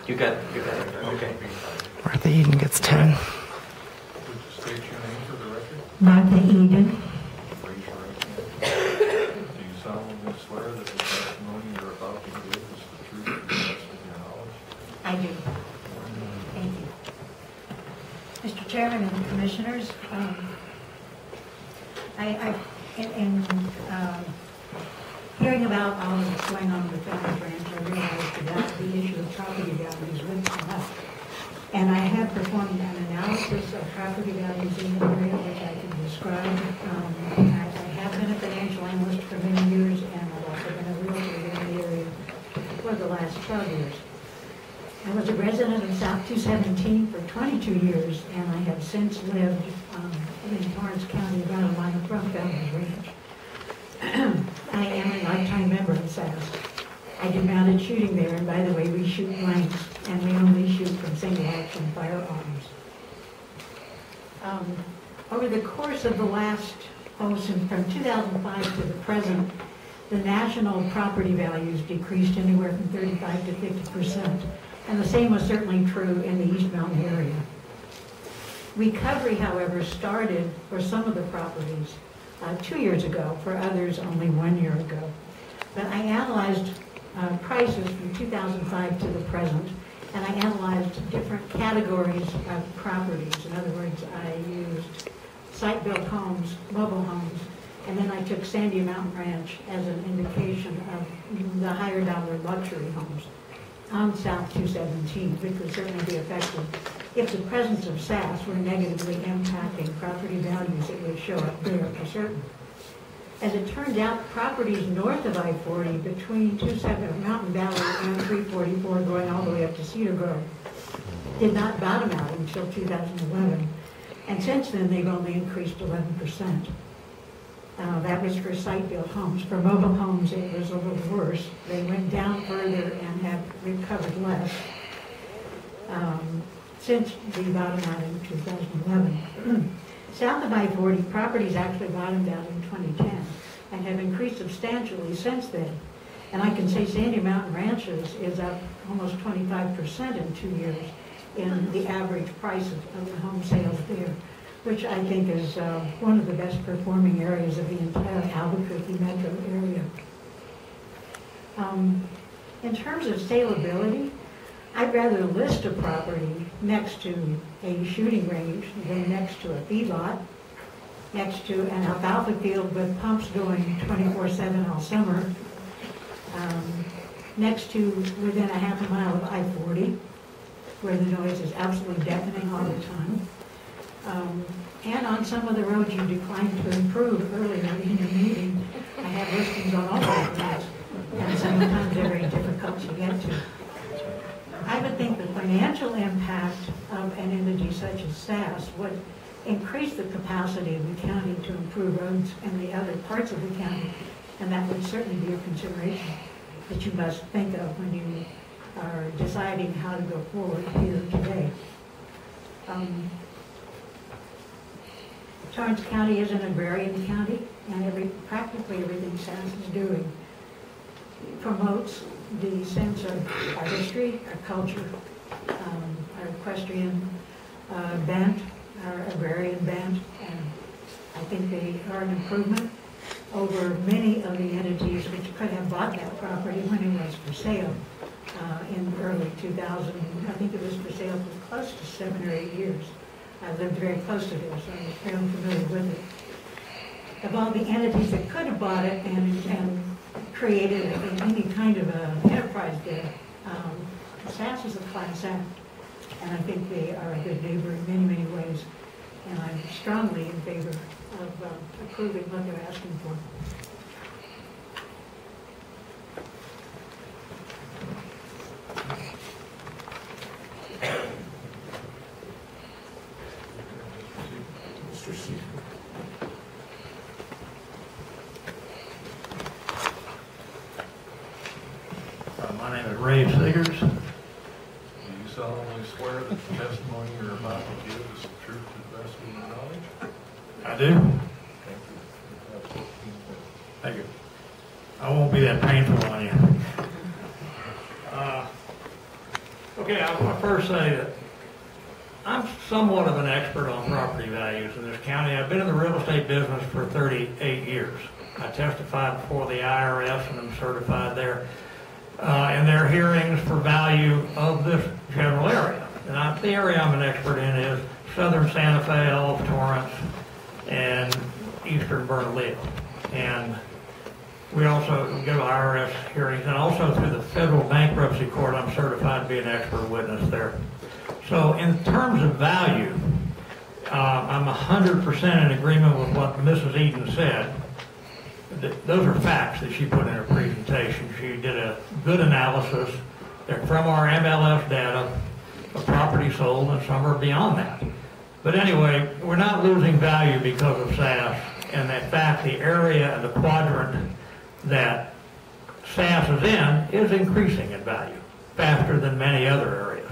You got it. Okay. Martha Eden gets 10. Would you state your name for the record? Martha Eden. Raise your right hand. Do you solemnly swear that the testimony you're about to give is the truth to the best of your knowledge? I do. Thank you. Mr. Chairman and Commissioners, hearing about all of what's going on with Torrance Ranch, I realized that the issue of property values would come up. And I have performed an analysis of property values in the area, which I can describe. I have been a financial analyst for many years, and I've also been a realtor in the area for the last 12 years. I was a resident of South 217 for 22 years, and I have since lived in Torrance County, about a mile from Torrance Ranch. I am a lifetime member of SASS. I do mounted shooting there, and by the way, we shoot blanks, and we only shoot from single-action firearms. Over the course of the last, from 2005 to the present, the national property values decreased anywhere from 35 to 50%, and the same was certainly true in the East Mountain area. Recovery, however, started for some of the properties 2 years ago, for others only 1 year ago. But I analyzed prices from 2005 to the present, and I analyzed different categories of properties. In other words, I used site-built homes, mobile homes, and then I took Sandy Mountain Ranch as an indication of the higher dollar luxury homes on South 217, which would certainly be effective. If the presence of SASS were negatively impacting property values, it would show up there for certain. As it turns out, properties north of I-40, between Mountain Valley and 344, going all the way up to Cedar Grove, did not bottom out until 2011. And since then, they've only increased 11%. That was for site-built homes. For mobile homes, it was a little worse. They went down further and have recovered less since the bottom out in 2011. South of I-40, properties actually bottomed out in 2010 and have increased substantially since then. And I can say Sandy Mountain Ranches is up almost 25% in 2 years in the average price of the home sales there, which I think is one of the best performing areas of the entire Albuquerque metro area. In terms of saleability, I'd rather list a property next to a shooting range than next to a feedlot, next to an alfalfa field with pumps going 24/7 all summer, next to within a half a mile of I-40, where the noise is absolutely deafening all the time. And on some of the roads you declined to improve earlier in your meeting, I have listings on all of those, and sometimes they're very difficult to get to. I would think the financial impact of an entity such as SASS would increase the capacity of the county to improve roads in the other parts of the county, and that would certainly be a consideration that you must think of when you are deciding how to go forward here today. Torrance County is an agrarian county, and practically everything SASS is doing promotes the sense of our history, our culture, our equestrian bent, our agrarian bent, and I think they are an improvement over many of the entities which could have bought that property when it was for sale in early 2000. I think it was for sale for close to 7 or 8 years. I lived very close to this, so I was fairly familiar with it. Of all the entities that could have bought it and created any kind of an enterprise there, SASS is a class act, and I think they are a good neighbor in many, many ways, and I'm strongly in favor of approving what they're asking for. My name is Ray Siggers. Do you solemnly swear that the testimony you're about to give is the truth to the best of your knowledge? I do. Thank you. You have 14 minutes. Thank you. I won't be that painful on you. Okay, I want to first say that I'm somewhat of an expert on property values in this county. I've been in the real estate business for 38 years. I testified before the IRS and I'm certified there in their hearings for value of this general area. And the area I'm an expert in is southern Santa Fe, all of Torrance, and eastern Bernalillo. And we also go to IRS hearings, and also through the federal bankruptcy court, I'm certified to be an expert witness there. So in terms of value, I'm 100% in agreement with what Mrs. Eden said. Those are facts that she put in her presentation. She did a good analysis. They're from our MLS data of property sold, and some are beyond that. But anyway, we're not losing value because of SASS, and in fact, the area and the quadrant that SASS is in is increasing in value faster than many other areas.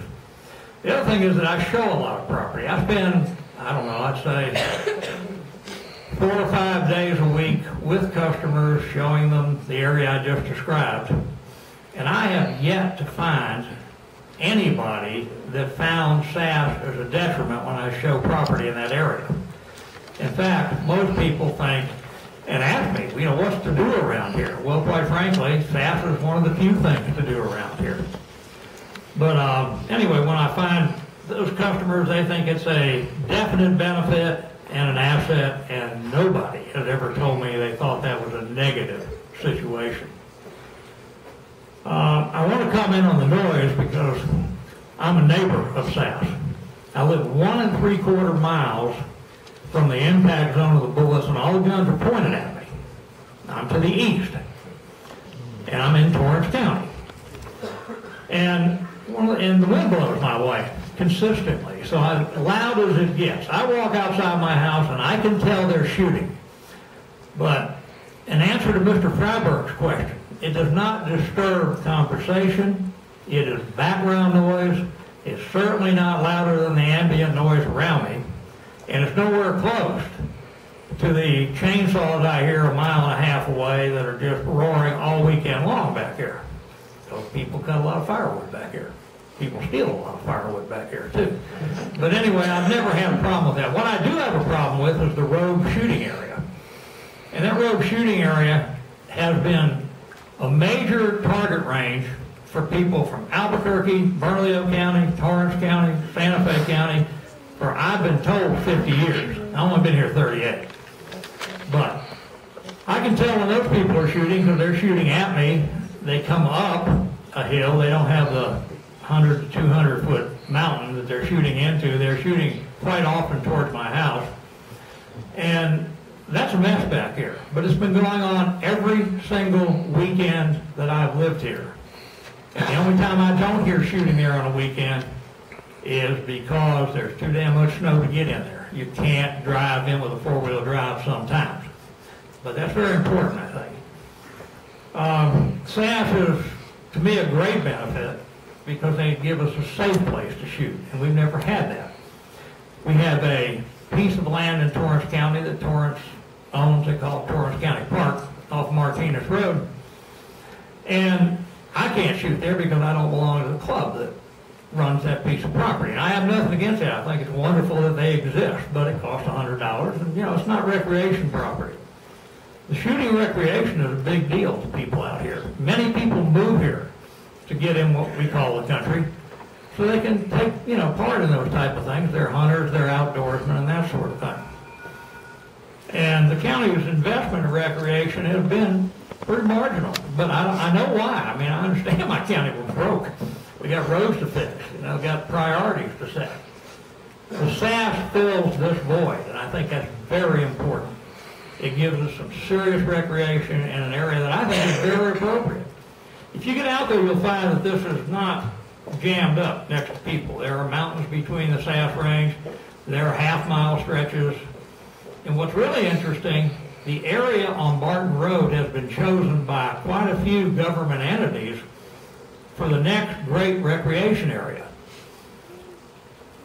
The other thing is that I show a lot of property. I spend, I don't know, I'd say 4 or 5 days a week with customers showing them the area I just described. And I have yet to find anybody that found SASS as a detriment when I show property in that area. In fact, most people think and ask me, you know, what's to do around here? Well, quite frankly, SASS is one of the few things to do around here. But anyway, when I find those customers, they think it's a definite benefit and an asset, and nobody has ever told me they thought that was a negative situation. I want to comment on the noise because I'm a neighbor of SASS. I live 1 3/4 miles from the impact zone of the bullets, and all the guns are pointed at me. I'm to the east, and I'm in Torrance County. And the wind blows my way consistently, so loud as it gets. I walk outside my house, and I can tell they're shooting. But in answer to Mr. Freiberg's question, it does not disturb conversation. It is background noise. It's certainly not louder than the ambient noise around me. And it's nowhere close to the chainsaws I hear 1.5 miles away that are just roaring all weekend long back here. Those people cut a lot of firewood back here. People steal a lot of firewood back here too. But anyway, I've never had a problem with that. What I do have a problem with is the rogue shooting area. And that rogue shooting area has been a major target range for people from Albuquerque, Bernalillo County, Torrance County, Santa Fe County, for I've been told 50 years. I've only been here 38. But I can tell when those people are shooting because they're shooting at me. They come up a hill. They don't have the 100 to 200 foot mountain that they're shooting into. They're shooting quite often towards my house. And that's a mess back here. But it's been going on every single weekend that I've lived here. And the only time I don't hear shooting there on a weekend is because there's too damn much snow to get in there. You can't drive in with a 4-wheel drive sometimes. But that's very important, I think. SASS is, to me, a great benefit because they give us a safe place to shoot, and we've never had that. We have a piece of land in Torrance County that Torrance owns. They call it Torrance County Park off Martinez Road. And I can't shoot there because I don't belong to the club that runs that piece of property. And I have nothing against that. I think it's wonderful that they exist, but it costs $100, and you know, it's not recreation property. The shooting recreation is a big deal to people out here. Many people move here to get in what we call the country, so they can take, you know, part in those type of things. They're hunters, they're outdoorsmen, and that sort of thing. And the county's investment in recreation has been pretty marginal, but I know why. I mean, I understand my county was broke. We got roads to fix, you know, got priorities to set. The SASS fills this void, and I think that's very important. It gives us some serious recreation in an area that I think is very appropriate. If you get out there, you'll find that this is not jammed up next to people. There are mountains between the SASS range. There are half-mile stretches. And what's really interesting, the area on Barton Road has been chosen by quite a few government entities for the next great recreation area.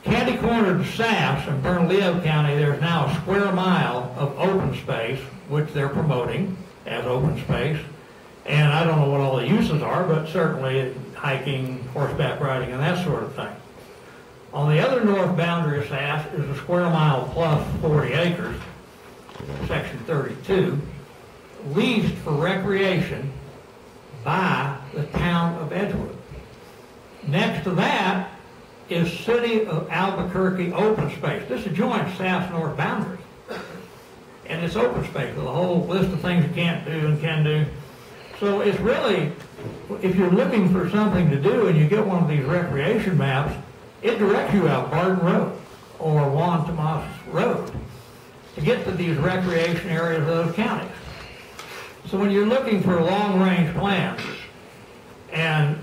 Candy-cornered SASS in Bernalillo County, there's now a square mile of open space, which they're promoting as open space. And I don't know what all the uses are, but certainly hiking, horseback riding, and that sort of thing. On the other north boundary of SASS is a square mile plus 40 acres, section 32, leased for recreation by the town of Edgewood. Next to that is City of Albuquerque open space. This adjoins SASS north boundary. And it's open space with a whole list of things you can't do and can do. So it's really, if you're looking for something to do and you get one of these recreation maps, it directs you out Barton Road or Juan Tomas Road to get to these recreation areas of those counties. So when you're looking for long-range plans and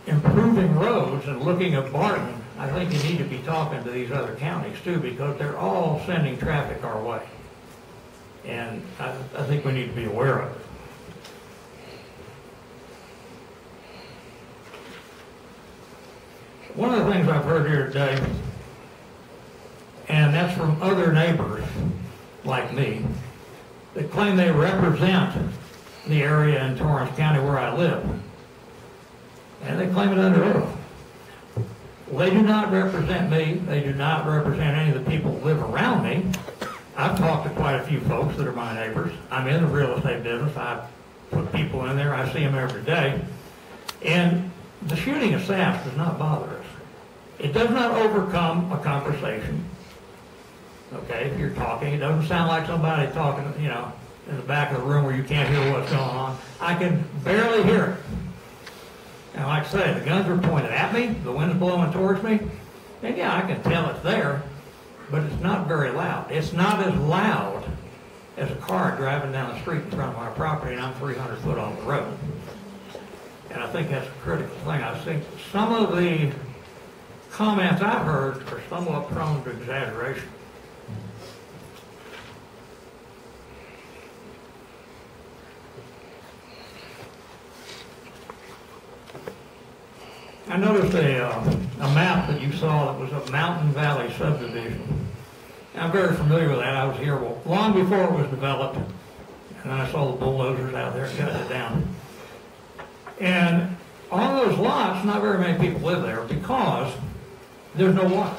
improving roads and looking at Barton, I think you need to be talking to these other counties too, because they're all sending traffic our way. And I think we need to be aware of it. One of the things I've heard here today, and that's from other neighbors like me, that claim they represent the area in Torrance County where I live. And they claim it under oath. Well, they do not represent me. They do not represent any of the people who live around me. I've talked to quite a few folks that are my neighbors. I'm in the real estate business. I put people in there. I see them every day. And the shooting of SASS does not bother us. It does not overcome a conversation. Okay, if you're talking, it doesn't sound like somebody talking, you know, in the back of the room where you can't hear what's going on. I can barely hear it. And like I say, the guns are pointed at me, the wind's blowing towards me, and yeah, I can tell it's there, but it's not very loud. It's not as loud as a car driving down the street in front of my property and I'm 300 foot off the road. And I think that's a critical thing. I think some of the comments I've heard are somewhat prone to exaggeration. I noticed a map that you saw that was a Mountain Valley subdivision. I'm very familiar with that. I was here long before it was developed, and then I saw the bulldozers out there cutting it down. And on those lots, not very many people live there because there's no water.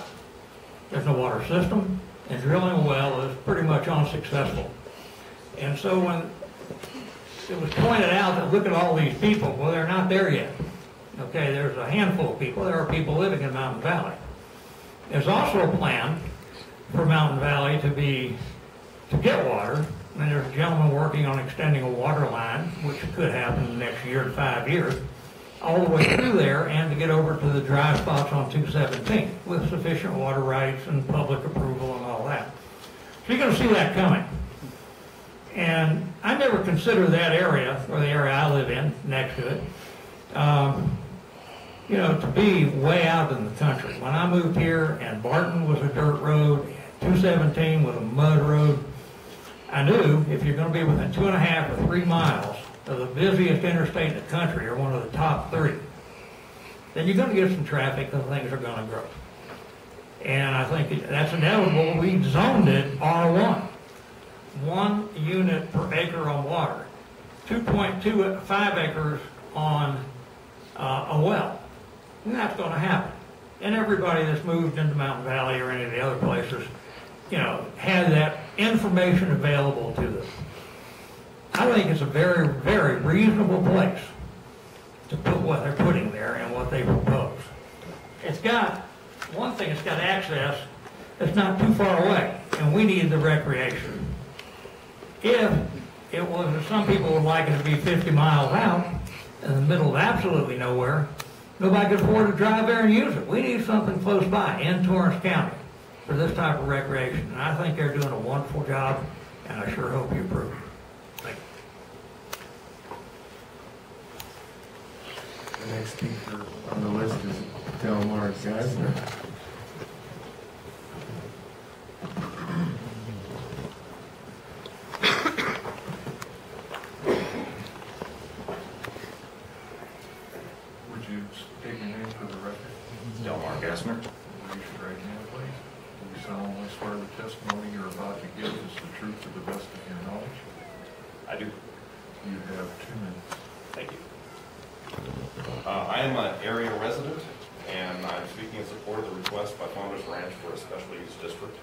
There's no water system, and drilling a well is pretty much unsuccessful. And so when it was pointed out that look at all these people, well, they're not there yet. Okay, there's a handful of people. There are people living in Mountain Valley. There's also a plan for Mountain Valley to get water, and there's a gentleman working on extending a water line, which could happen in the next year to 5 years, all the way through there and to get over to the dry spots on 217 with sufficient water rights and public approval and all that. So you're going to see that coming. And I never considered that area, or the area I live in, next to it, you know, to be way out in the country. When I moved here and Barton was a dirt road, 217 was a mud road, I knew if you're going to be within 2.5 or 3 miles of the busiest interstate in the country, or one of the top 3, then you're going to get some traffic and things are going to grow. And I think that's inevitable. We zoned it R1. 1 unit per acre on water. 2.25 acres on a well. And that's going to happen. And everybody that's moved into Mountain Valley or any of the other places, you know, had that information available to them. I think it's a very, very reasonable place to put what they're putting there and what they propose. It's got, one thing, it's got access that's not too far away, and we need the recreation. If it was, some people would like it to be 50 miles out, in the middle of absolutely nowhere, nobody could afford to drive there and use it. We need something close by in Torrance County for this type of recreation. And I think they're doing a wonderful job, and I sure hope you approve. Thank you. The next speaker on the list is Delmar Geisler. Would you state your name for the record? Delmar Gessner. Raise your right hand, please. Do you solemnly swear the testimony you're about to give is the truth to the best of your knowledge? I do. You have 2 minutes. Thank you. I am an area resident, and I'm speaking in support of the request by Founders Ranch for a special use district.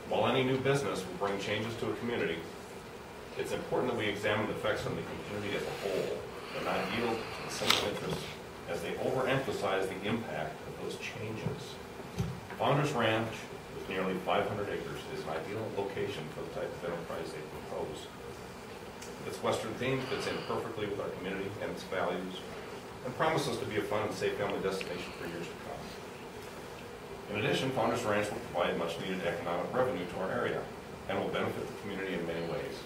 While any new business will bring changes to a community, it's important that we examine the effects on the community as a whole and not yield to the single interests as they overemphasize the impact of those changes. Founders Ranch, with nearly 500 acres, is an ideal location for the type of enterprise they propose. Its western theme fits in perfectly with our community and its values, and promises to be a fun and safe family destination for years to come. In addition, Founders Ranch will provide much-needed economic revenue to our area and will benefit the community in many ways.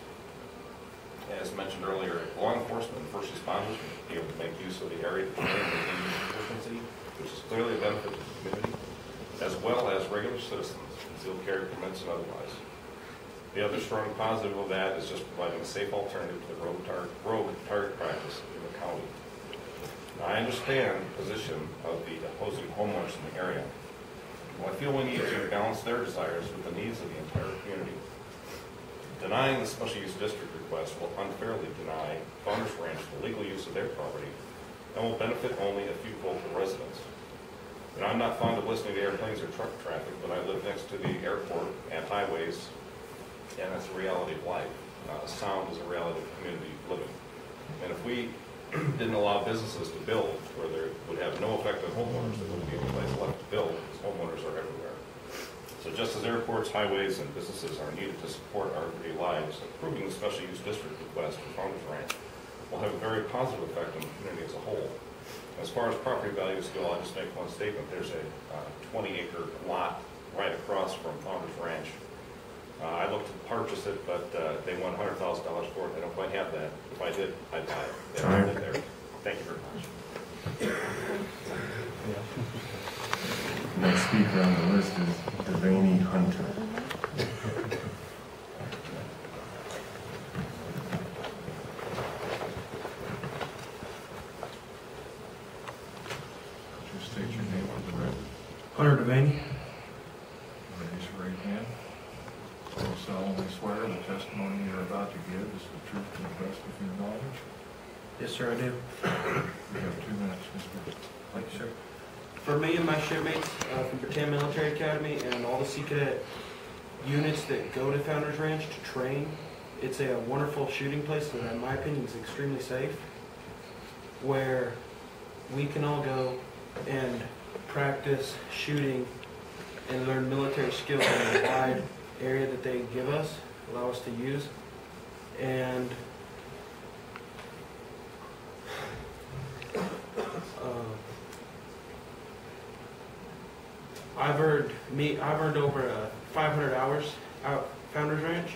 As mentioned earlier, law enforcement and first responders will be able to make use of the area to train and maintain efficiency, which is clearly a benefit to the community, as well as regular citizens, concealed carry permits and otherwise. The other strong positive of that is just providing a safe alternative to the rogue target practice in the county. Now, I understand the position of the opposing homeowners in the area. Well, I feel we need to balance their desires with the needs of the entire community. Denying the special use district request will unfairly deny Founders Ranch the legal use of their property and will benefit only a few local residents. And I'm not fond of listening to airplanes or truck traffic, but I live next to the airport and highways, and that's a reality of life. Sound is a reality of community living. And if we didn't allow businesses to build where there would have no effect on homeowners, there wouldn't be any place left to build because homeowners are everywhere. So just as airports, highways, and businesses are needed to support our everyday lives, approving the special use district request for Founders Ranch will have a very positive effect on the community as a whole. As far as property values go, I'll just make one statement. There's a 20-acre lot right across from Founders Ranch. I looked to purchase it, but they want $100,000 for it. I don't quite have that. If I did, I'd buy it. It's right there. Thank you very much. Next speaker on the list is Devaney Hunter. Just state your name for the record. Hunter Devaney. Raise your right hand. Do you solemnly swear the testimony you're about to give is the truth to the best of your knowledge? Yes, sir, I do. You have 2 minutes, Mr. Thank you, sir. For me and my shipmates from Bataan Military Academy and all the Sea Cadet units that go to Founders Ranch to train, it's a wonderful shooting place that, in my opinion, is extremely safe, where we can all go and practice shooting and learn military skills in a wide area that they give us, allow us to use. And I've earned over 500 hours out Founders Ranch,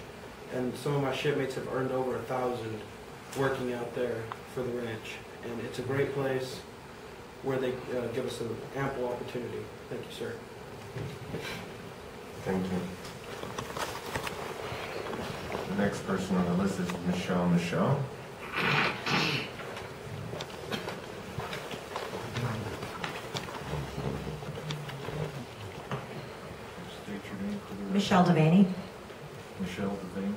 and some of my shipmates have earned over 1,000 working out there for the ranch. And it's a great place where they give us an ample opportunity. Thank you, sir. Thank you. The next person on the list is Michelle. State your name for the record. Michelle Devaney. Michelle Devaney.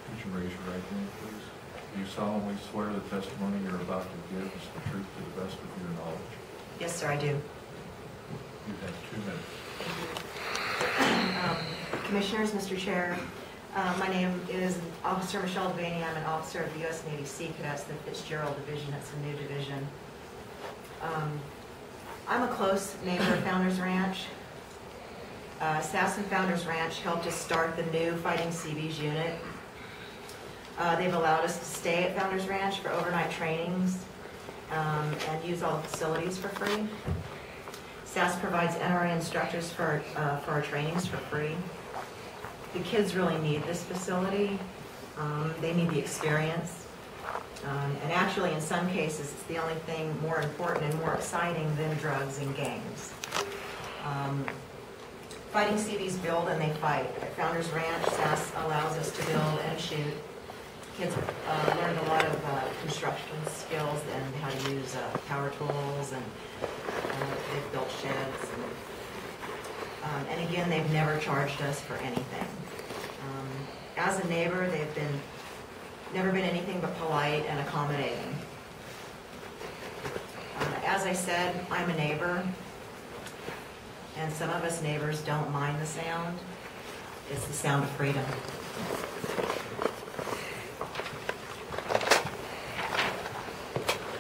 Would you raise your right hand, please? Do you solemnly swear the testimony you're about to give is the truth to the best of your knowledge? Yes, sir, I do. You have 2 minutes. Commissioners, Mr. Chair, my name is Officer Michelle Devaney. I'm an officer of the U.S. Navy Sea Cadets, the Fitzgerald Division. It's a new division. I'm a close neighbor of Founders Ranch. SASS and Founders Ranch helped us start the new Fighting Seabees unit. They've allowed us to stay at Founders Ranch for overnight trainings and use all the facilities for free. SASS provides NRA instructors for our trainings for free. The kids really need this facility. They need the experience. And actually, in some cases, it's the only thing more important and more exciting than drugs and gangs. Fighting Seabees build and they fight. At Founders Ranch, SASS allows us to build and shoot. Kids learned a lot of construction skills and how to use power tools, and they've built sheds. And again, they've never charged us for anything. As a neighbor, they've never been anything but polite and accommodating. As I said, I'm a neighbor, and some of us neighbors don't mind the sound. It's the sound of freedom.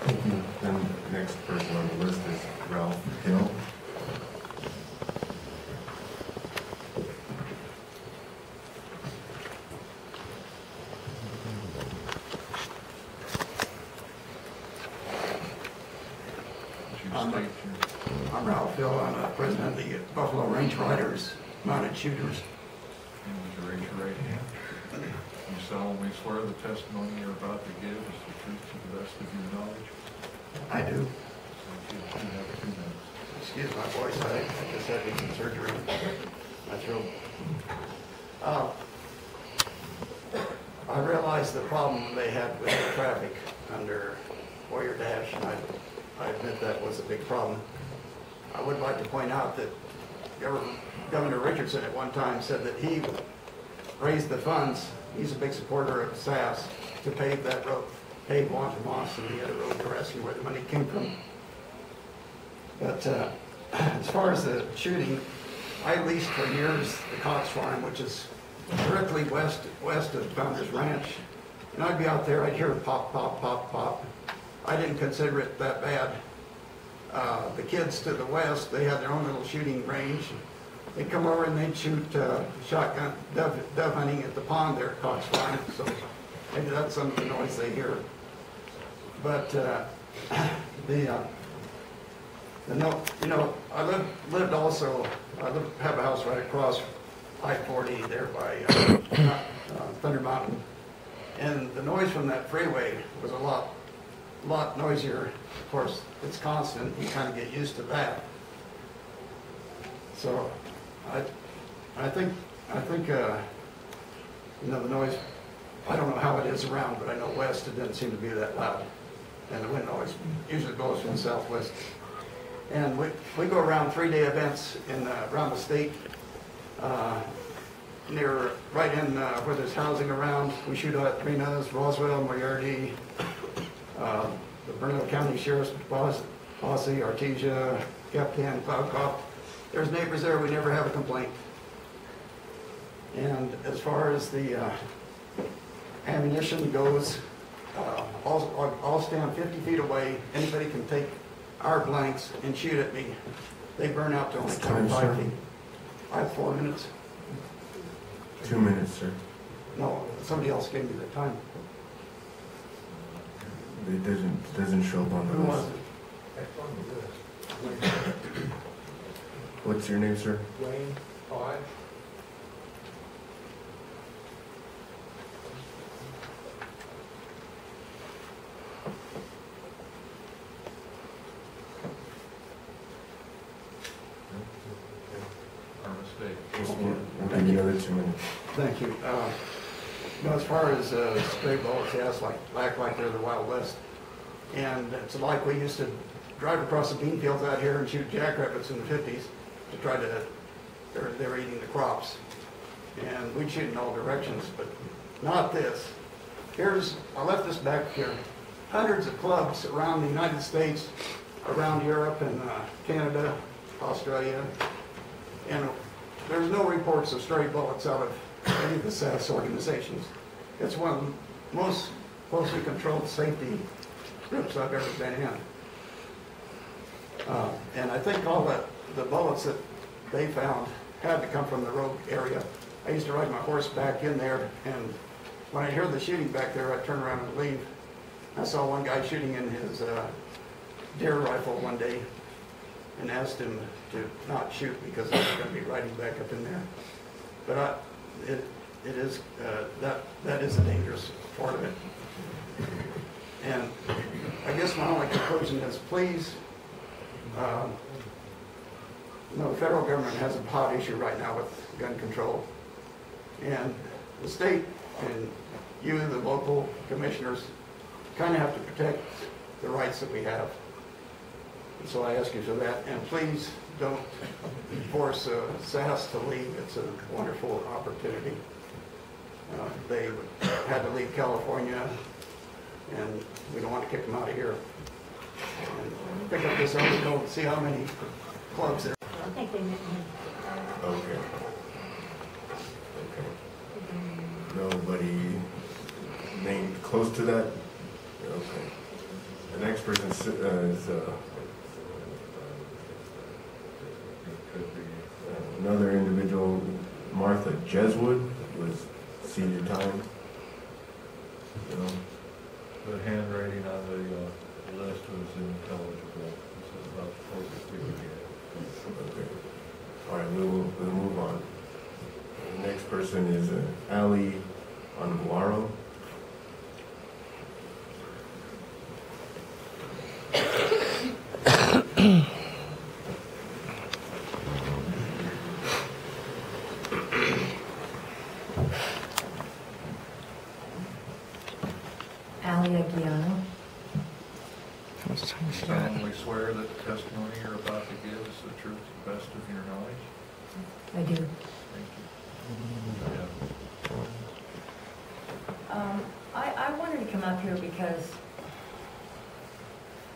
Thank you. And the next person on the list is Ralph Hill. I'm Ralph Hill. I'm president of the Buffalo Range Riders Mounted Shooters. And would you raise your right hand? You solemnly swear the testimony you're about to give is the truth to the best of your knowledge? I do. Thank you. You have 2 minutes. Excuse my voice. I just had some surgery. My throat. I realized the problem they had with the traffic under Warrior Dash, and I admit that was a big problem. I would like to point out that Governor Richardson at one time said that he raised the funds. He's a big supporter of SASS to pave that road, pave Moss and the other road. They're asking where the money came from. But as far as the shooting, I leased for years the Cox Farm, which is directly west of Founders Ranch. And I'd be out there, I'd hear pop, pop, pop, pop. I didn't consider it that bad. The kids to the west, they had their own little shooting range. They'd come over and they'd shoot shotgun dove hunting at the pond there at Cox Farm. So maybe that's some of the noise they hear. But I lived also. Have a house right across I-40 there by Thunder Mountain, and the noise from that freeway was a lot noisier. Of course, it's constant. You kind of get used to that. So, I think the noise. I don't know how it is around, but I know west it doesn't seem to be that loud, and the wind always usually blows from the southwest. And we go around 3-day events around the state. Right in where there's housing around. We shoot at Renas, Roswell, Moriarty, the Bernal County Sheriff's Posse, Artesia, Captain, Cloudcroft. There's neighbors there. We never have a complaint. And as far as the ammunition goes, I'll stand 50 feet away. Anybody can take our blanks and shoot at me. They burn out to only 25 feet. I have 4 minutes. 2 minutes, sir. No, somebody else gave me the time. It doesn't show up on the Who was list. it? What's your name, sir? Wayne Hodge. Our mistake. We'll give you another 2 minutes. Thank you. As far as stray bullets, yes, like they're the Wild West. And it's like we used to drive across the bean fields out here and shoot jackrabbits in the 50s to try to, they were eating the crops. And we'd shoot in all directions, but not this. I left this back here. Hundreds of clubs around the United States, around Europe and Canada, Australia. And there's no reports of stray bullets out of any of the SASS organizations. It's one of the most closely controlled safety groups I've ever been in. And I think all the bullets that they found had to come from the road area. I used to ride my horse back in there, and when I hear the shooting back there, I'd turn around and leave. I saw one guy shooting in his deer rifle one day and asked him to not shoot because I was going to be riding back up in there. But it is that is a dangerous part of it. And I guess my only conclusion is, please, the federal government has a hot issue right now with gun control, and the state and you, the local commissioners, kind of have to protect the rights that we have. And so I ask you for that, and please don't force SASS to leave. It's a wonderful opportunity. They had to leave California, and we don't want to kick them out of here. And pick up this article and see how many clubs there. I think they meant Okay. Okay. Nobody named close to that? Okay. The next person is, another individual, Martha Jeswood, was senior time. You know? The handwriting on the list was intelligible. This is about the closest we could get. Okay. All right, we'll move on. The next person is Ali Anguaro. Alia Guiano. How much time has she You got? solemnly swear that the testimony you're about to give is the truth to the best of your knowledge? I do. Thank you. Yeah. I wanted to come up here because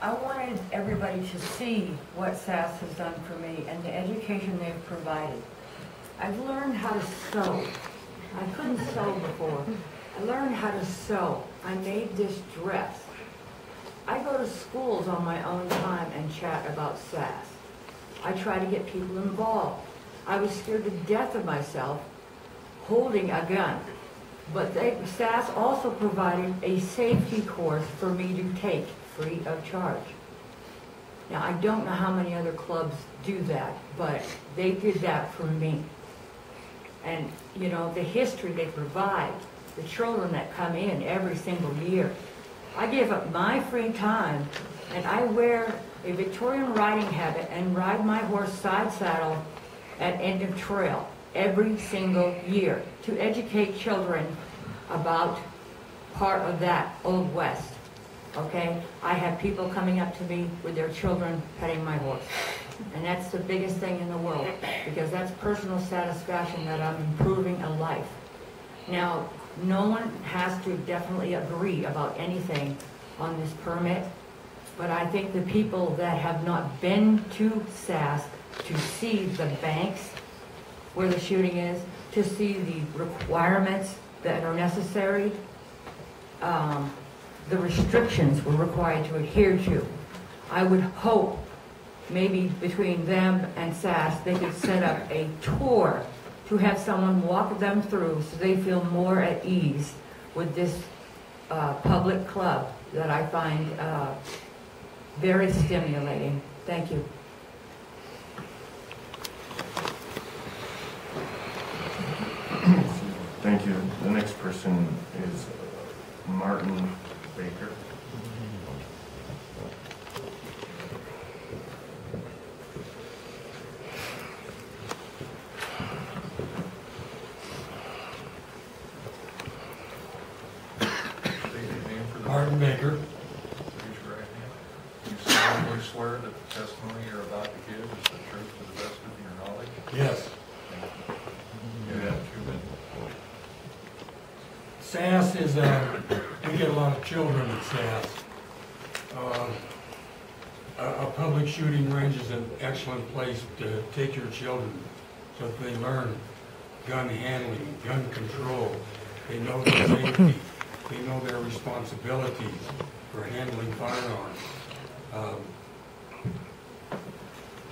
I wanted everybody to see what SASS has done for me and the education they've provided. I've learned how to sew. I couldn't sew before. I learned how to sew. I made this dress. I go to schools on my own time and chat about SASS. I try to get people involved. I was scared to death of myself holding a gun. But SASS also provided a safety course for me to take free of charge. Now, I don't know how many other clubs do that, but they did that for me. And, you know, the history they provide, the children that come in every single year. I give up my free time and I wear a Victorian riding habit and ride my horse side saddle at end of trail every single year to educate children about part of that Old West, okay? I have people coming up to me with their children petting my horse. And that's the biggest thing in the world, because that's personal satisfaction that I'm improving a life. Now, no one has to definitely agree about anything on this permit, but I think the people that have not been to SASS to see the banks where the shooting is, to see the requirements that are necessary, the restrictions we're required to adhere to. I would hope maybe between them and SASS, they could set up a tour to have someone walk them through so they feel more at ease with this public club that I find very stimulating. Thank you. Thank you. The next person is Martin Baker. Martin Baker. Raise your right hand. You solemnly swear that the testimony you're about to give is the truth to the best of your knowledge? Yes. You have 2 minutes. SASS is, we get a lot of children at SASS. A public shooting range is an excellent place to take your children so that they learn gun handling, gun control. They know their safety. They know their responsibilities for handling firearms.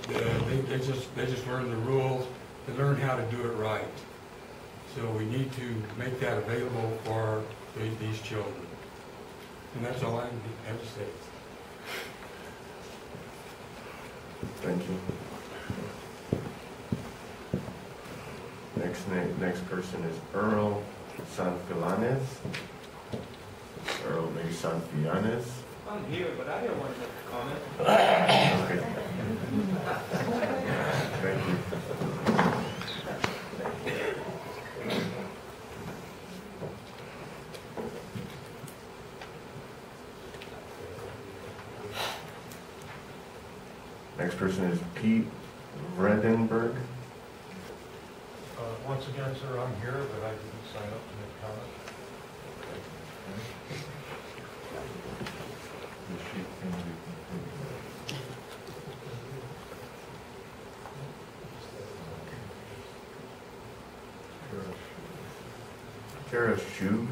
They just learn the rules. They learn how to do it right. So we need to make that available for these children. And that's all I have to say. Thank you. Next person is Earl Sanfillanes. Earl, maybe Sanfillanes. I'm here, but I didn't want to make a comment. Okay. Thank you. Next person is Pete Vredenberg. Once again, sir, I'm here, but I didn't sign up to make comment. The sheet can be completed. Kara Shug.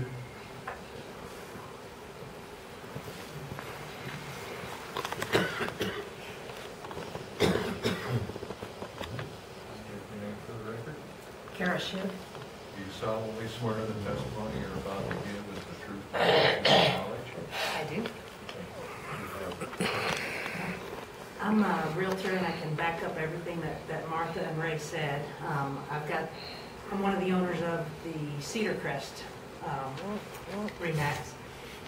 Kara Schiff. Do you solemnly swear the testimony you're about to give is the truth and the knowledge? I do. I'm a realtor and I can back up everything that Martha and Ray said. I'm one of the owners of the Cedar Crest Remax.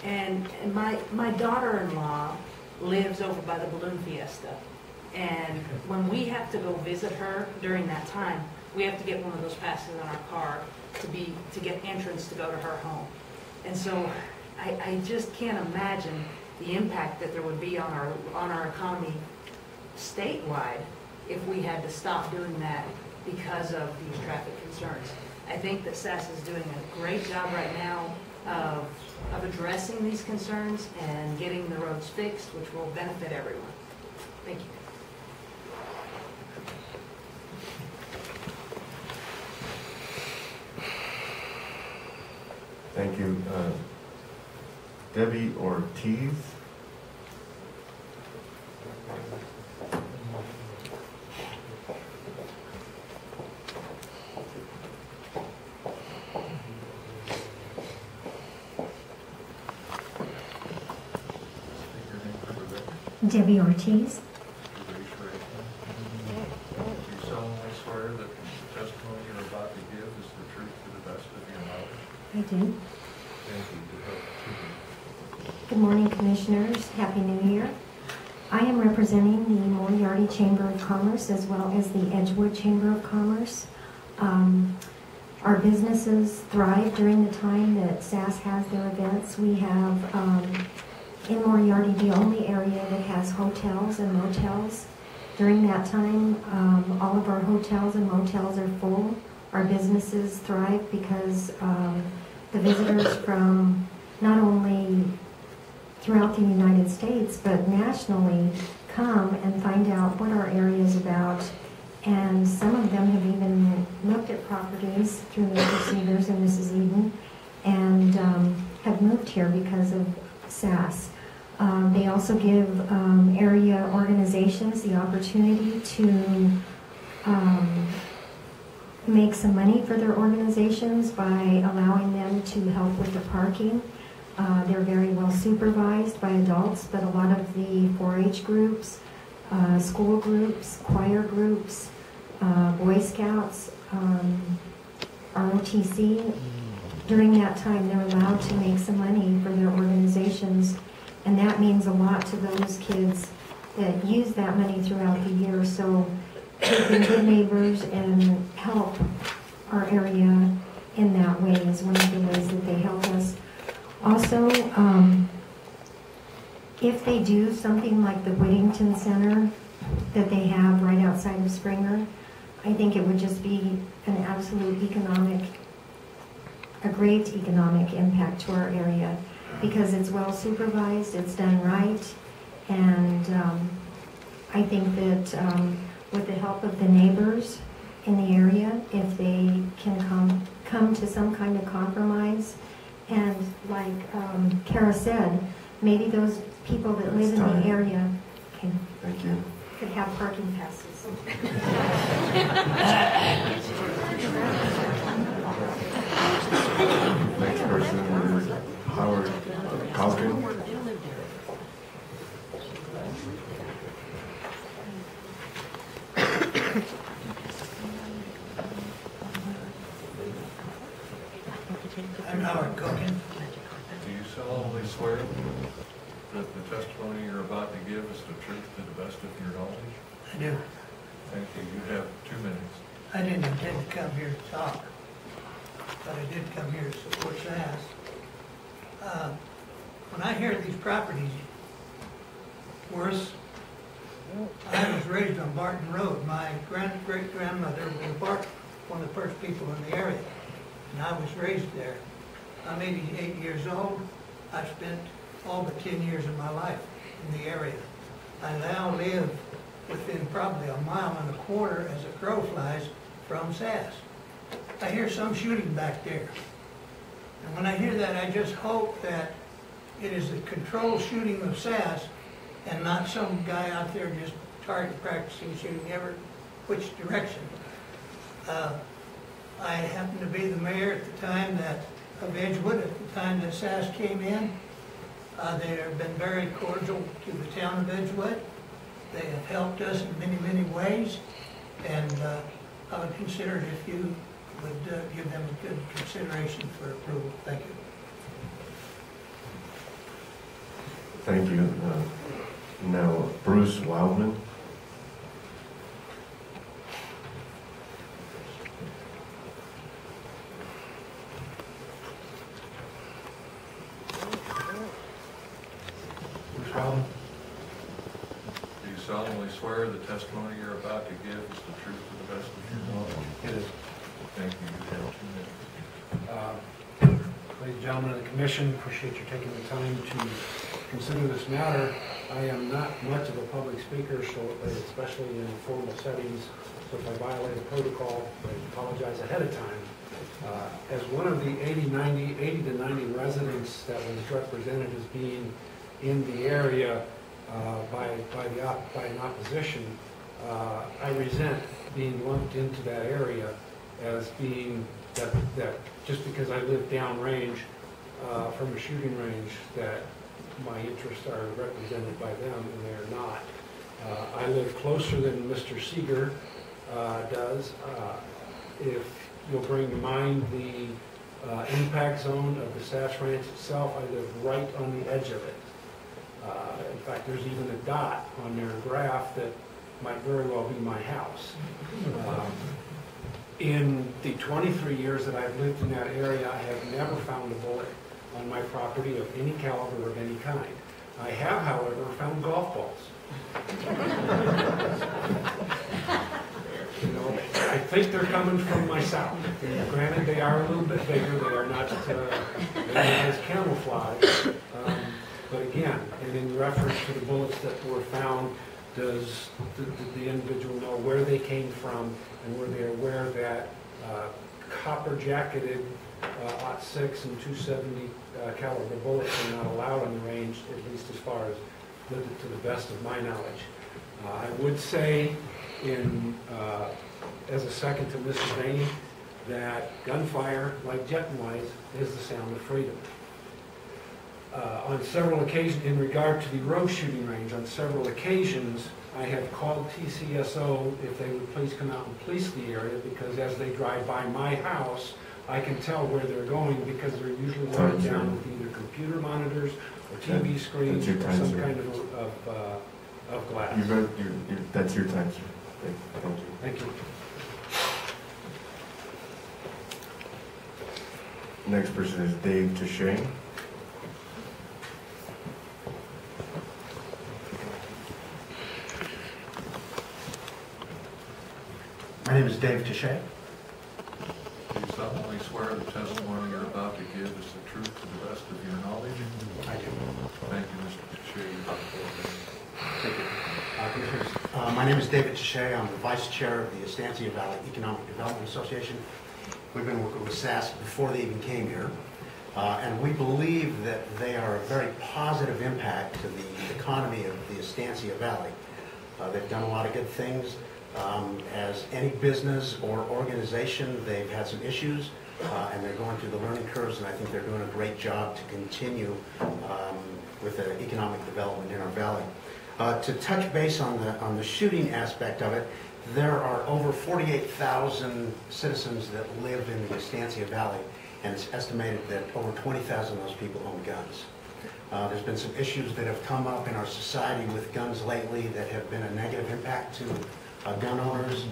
And my daughter-in-law lives over by the Balloon Fiesta. And when we have to go visit her during that time, we have to get one of those passes on our car to get entrance to go to her home. And so I just can't imagine the impact that there would be on our economy statewide if we had to stop doing that because of these traffic concerns. I think that SASS is doing a great job right now of addressing these concerns and getting the roads fixed, which will benefit everyone. Thank you. Thank you. Debbie Ortiz. Debbie Ortiz. Do you solemnly swear that the testimony you're about to give is the truth to the best of your knowledge? I do. Thank you. You have 2 minutes. Good morning, Commissioners. Happy New Year. I am representing the Moriarty Chamber of Commerce as well as the Edgewood Chamber of Commerce. Our businesses thrive during the time that SASS has their events. We have in Moriarty the only area that has hotels and motels. During that time, all of our hotels and motels are full. Our businesses thrive because the visitors from not only throughout the United States, but nationally come and find out what our area is about. And some of them have even looked at properties through Mr. Severs and Mrs. Eden and have moved here because of SASS. They also give area organizations the opportunity to make some money for their organizations by allowing them to help with the parking. They're very well supervised by adults, but a lot of the 4-H groups, school groups, choir groups, Boy Scouts, ROTC, during that time they're allowed to make some money for their organizations, and that means a lot to those kids that use that money throughout the year. So they've been good neighbors and help our area in that way is one of the ways that they help us. Also, if they do something like the Whittington Center that they have right outside of Springer, I think it would just be an absolute a great economic impact to our area because it's well supervised, it's done right, and I think that with the help of the neighbors in the area, if they can come to some kind of compromise, and like Kara said, maybe those people that live in the area could have parking passes. Next person is Howard Calkin. I'm Howard Cookin. Do you solemnly swear that the testimony you're about to give is the truth to the best of your knowledge? I do. Thank you. You have 2 minutes. I didn't intend to come here to talk, but I did come here to support SASS. When I hear these properties worse, I was raised on Barton Road. My great-grandmother was one of the first people in the area, and I was raised there. I'm 88 years old. I've spent all but 10 years of my life in the area. I now live within probably 1.25 miles as a crow flies from SASS. I hear some shooting back there. And when I hear that, I just hope that it is the controlled shooting of SASS and not some guy out there just target practicing shooting ever which direction. I happened to be the mayor at the time of Edgewood, at the time that SASS came in. They have been very cordial to the town of Edgewood. They have helped us in many, many ways, and I would consider it if you would give them a good consideration for approval. Thank you. Thank you. Now, Bruce Wildman. Bruce Wildman. Do you solemnly swear the testimony you're about to give is the truth to the best of your knowledge? It is. Thank you. You have 2 minutes. Ladies and gentlemen of the commission, appreciate you taking the time to consider this matter. I am not much of a public speaker, so especially in formal settings, so if I violate a protocol, I apologize ahead of time. As one of the 80 to 90 residents that was represented as being in the area by an opposition, I resent being lumped into that area as being that just because I live downrange from a shooting range, that my interests are represented by them, and they're not. I live closer than Mr. Seeger does. If you'll bring to mind the impact zone of the SASS ranch itself, I live right on the edge of it. In fact, there's even a dot on their graph that might very well be my house. In the 23 years that I've lived in that area, I have never found a bullet on my property of any caliber of any kind. I have, however, found golf balls. You know, I think they're coming from my south. Granted, they are a little bit bigger. They are not as camouflage. But again, and in reference to the bullets that were found, does the individual know where they came from, and were they aware that copper-jacketed .6 and 270 caliber bullets are not allowed on the range, at least as far as to the best of my knowledge. I would say, as a second to Mrs. Vaney, that gunfire, like jet noise, is the sound of freedom. On several occasions, in regard to the road shooting range, on several occasions, I have called TCSO if they would please come out and police the area, because as they drive by my house, I can tell where they're going, because they're usually loaded down with either computer monitors or TV screens or some kind of glass. That's your time, sir. Thank you. Thank you. Next person is Dave Teshay. My name is Dave Teshay. Do you solemnly swear the testimony you're about to give is the truth to the best of your knowledge? I do. Thank you, Mr. Teshay. Thank you. Commissioners, my name is David Teshay. I'm the Vice Chair of the Estancia Valley Economic Development Association. We've been working with SASS before they even came here, and we believe that they are a very positive impact to the economy of the Estancia Valley. They've done a lot of good things. As any business or organization, they've had some issues, and they're going through the learning curves, and I think they're doing a great job to continue with the economic development in our valley. To touch base on the shooting aspect of it, there are over 48,000 citizens that live in the Estancia Valley, and it's estimated that over 20,000 of those people own guns. There's been some issues that have come up in our society with guns lately that have been a negative impact to gun owners,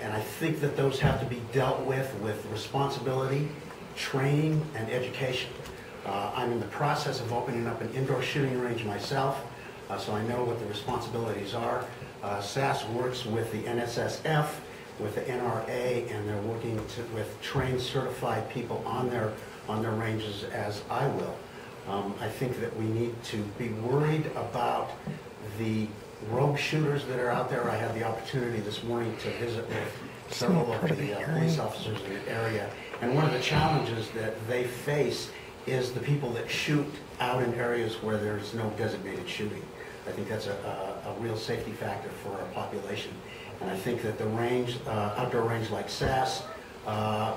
and I think that those have to be dealt with responsibility, training, and education. I'm in the process of opening up an indoor shooting range myself, so I know what the responsibilities are. SASS works with the NSSF with the NRA, and they're working with trained, certified people on their ranges, as I will. I think that we need to be worried about the rogue shooters that are out there. I had the opportunity this morning to visit with several of the police officers in the area, and one of the challenges that they face is the people that shoot out in areas where there's no designated shooting. I think that's a real safety factor for our population. And I think that the range, outdoor range like SASS,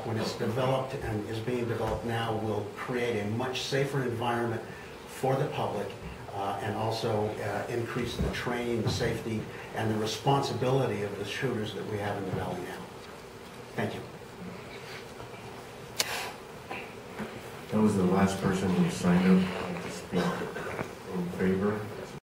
when it's developed and is being developed now, will create a much safer environment for the public and also increase the training, the safety, and the responsibility of the shooters that we have in the valley now. Thank you. That was the last person who signed up to speak in favor.